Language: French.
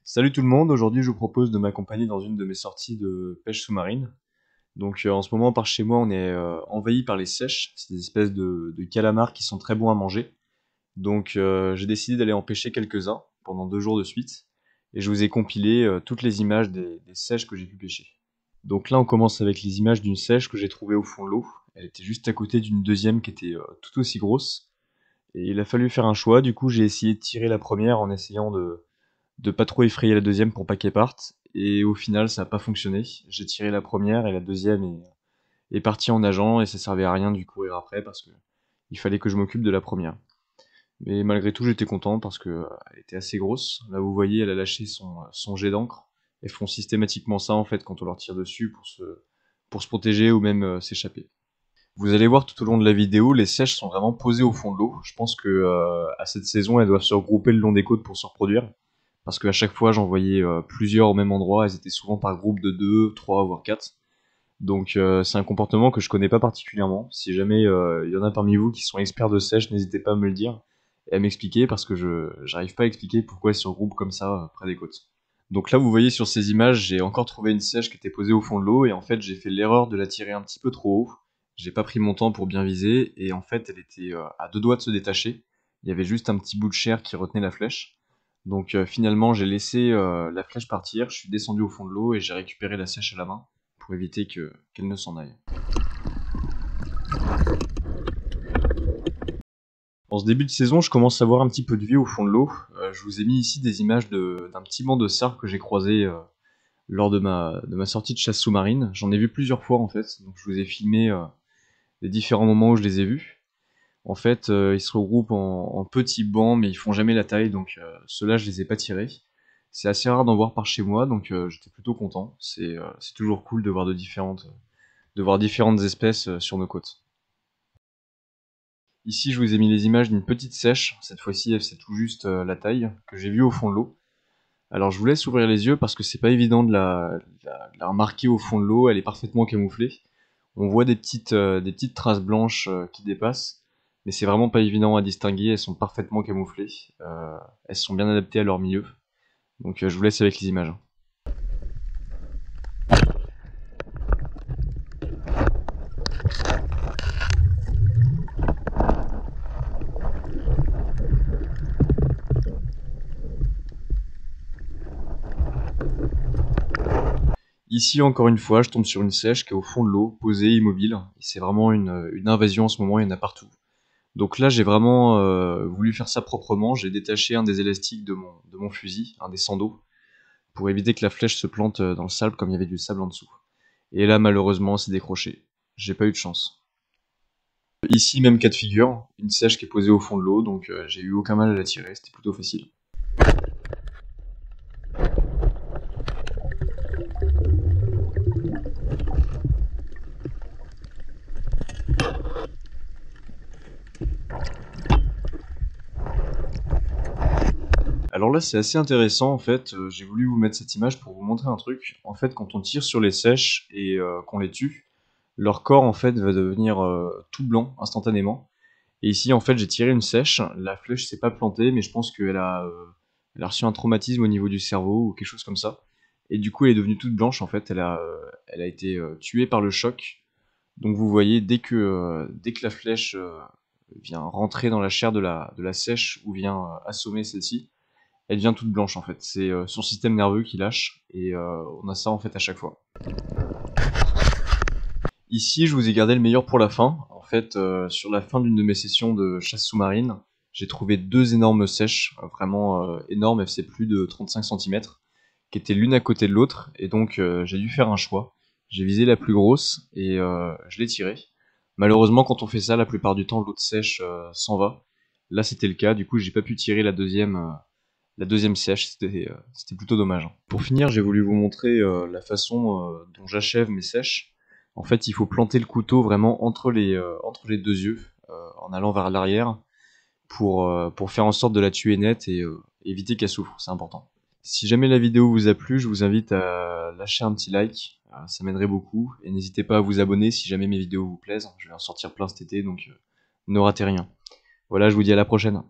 Salut tout le monde, aujourd'hui je vous propose de m'accompagner dans une de mes sorties de pêche sous-marine. Donc en ce moment par chez moi on est envahi par les seiches, c'est des espèces de calamars qui sont très bons à manger. Donc j'ai décidé d'aller en pêcher quelques-uns pendant 2 jours de suite et je vous ai compilé toutes les images des seiches que j'ai pu pêcher. Donc là on commence avec les images d'une seiche que j'ai trouvée au fond de l'eau. Elle était juste à côté d'une deuxième qui était tout aussi grosse. Et il a fallu faire un choix, du coup j'ai essayé de tirer la première en essayant de pas trop effrayer la deuxième pour pas qu'elle parte. Et au final, ça a pas fonctionné. J'ai tiré la première et la deuxième est partie en nageant et ça servait à rien de lui courir après parce que il fallait que je m'occupe de la première. Mais malgré tout, j'étais content parce que elle était assez grosse. Là, vous voyez, elle a lâché son jet d'encre. Elles font systématiquement ça en fait quand on leur tire dessus pour se protéger ou même s'échapper. Vous allez voir tout au long de la vidéo, les seiches sont vraiment posées au fond de l'eau. Je pense que à cette saison, elles doivent se regrouper le long des côtes pour se reproduire. Parce qu'à chaque fois, j'en voyais plusieurs au même endroit. Elles étaient souvent par groupe de 2, 3, voire 4. Donc c'est un comportement que je connais pas particulièrement. Si jamais il y en a parmi vous qui sont experts de sèche, n'hésitez pas à me le dire et à m'expliquer parce que je j'arrive pas à expliquer pourquoi elles se regroupent comme ça près des côtes. Donc là, vous voyez sur ces images, j'ai encore trouvé une sèche qui était posée au fond de l'eau et en fait, j'ai fait l'erreur de la tirer un petit peu trop haut. J'ai pas pris mon temps pour bien viser et en fait, elle était à 2 doigts de se détacher. Il y avait juste un petit bout de chair qui retenait la flèche. Donc finalement, j'ai laissé la flèche partir, je suis descendu au fond de l'eau et j'ai récupéré la sèche à la main pour éviter qu'elle ne s'en aille. En ce début de saison, je commence à voir un petit peu de vie au fond de l'eau. Je vous ai mis ici des images d'un petit banc de sarre que j'ai croisé lors de ma sortie de chasse sous-marine. J'en ai vu plusieurs fois en fait, donc je vous ai filmé les différents moments où je les ai vus. En fait, ils se regroupent en petits bancs, mais ils font jamais la taille, donc ceux-là, je les ai pas tirés. C'est assez rare d'en voir par chez moi, donc j'étais plutôt content. C'est toujours cool de voir différentes espèces sur nos côtes. Ici, je vous ai mis les images d'une petite sèche. Cette fois-ci, elle c'est tout juste la taille que j'ai vue au fond de l'eau. Alors, je vous laisse ouvrir les yeux parce que c'est pas évident de la remarquer au fond de l'eau. Elle est parfaitement camouflée. On voit des petites traces blanches qui dépassent, mais c'est vraiment pas évident à distinguer. Elles sont parfaitement camouflées. Elles sont bien adaptées à leur milieu. Donc, je vous laisse avec les images. Ici, encore une fois, je tombe sur une sèche qui est au fond de l'eau, posée, immobile. Et c'est vraiment une invasion en ce moment, il y en a partout. Donc là, j'ai vraiment voulu faire ça proprement. J'ai détaché un des élastiques de mon fusil, un des sandos, pour éviter que la flèche se plante dans le sable comme il y avait du sable en dessous. Et là, malheureusement, c'est décroché. J'ai pas eu de chance. Ici, même cas de figure, une sèche qui est posée au fond de l'eau, donc j'ai eu aucun mal à la tirer, c'était plutôt facile. Alors là, c'est assez intéressant en fait. J'ai voulu vous mettre cette image pour vous montrer un truc. En fait, quand on tire sur les sèches et qu'on les tue, leur corps en fait va devenir tout blanc instantanément. Et ici, en fait, j'ai tiré une sèche. La flèche s'est pas plantée, mais je pense qu'elle a reçu un traumatisme au niveau du cerveau ou quelque chose comme ça. Et du coup, elle est devenue toute blanche en fait. Elle a été tuée par le choc. Donc vous voyez, dès que la flèche vient rentrer dans la chair de la sèche ou vient assommer celle-ci, elle devient toute blanche en fait. C'est son système nerveux qui lâche et on a ça en fait à chaque fois. Ici, je vous ai gardé le meilleur pour la fin. En fait, sur la fin d'une de mes sessions de chasse sous-marine, j'ai trouvé 2 énormes sèches, vraiment énormes, elles faisaient plus de 35 centimètres, qui étaient l'une à côté de l'autre, et donc j'ai dû faire un choix. J'ai visé la plus grosse et je l'ai tirée. Malheureusement, quand on fait ça, la plupart du temps, l'autre sèche s'en va. Là, c'était le cas, du coup, j'ai pas pu tirer la deuxième sèche, c'était plutôt dommage. Pour finir, j'ai voulu vous montrer la façon dont j'achève mes sèches. En fait, il faut planter le couteau vraiment entre les 2 yeux, en allant vers l'arrière, pour faire en sorte de la tuer nette et éviter qu'elle souffre, c'est important. Si jamais la vidéo vous a plu, je vous invite à lâcher un petit like, ça m'aiderait beaucoup, et n'hésitez pas à vous abonner si jamais mes vidéos vous plaisent, je vais en sortir plein cet été, donc ne ratez rien. Voilà, je vous dis à la prochaine.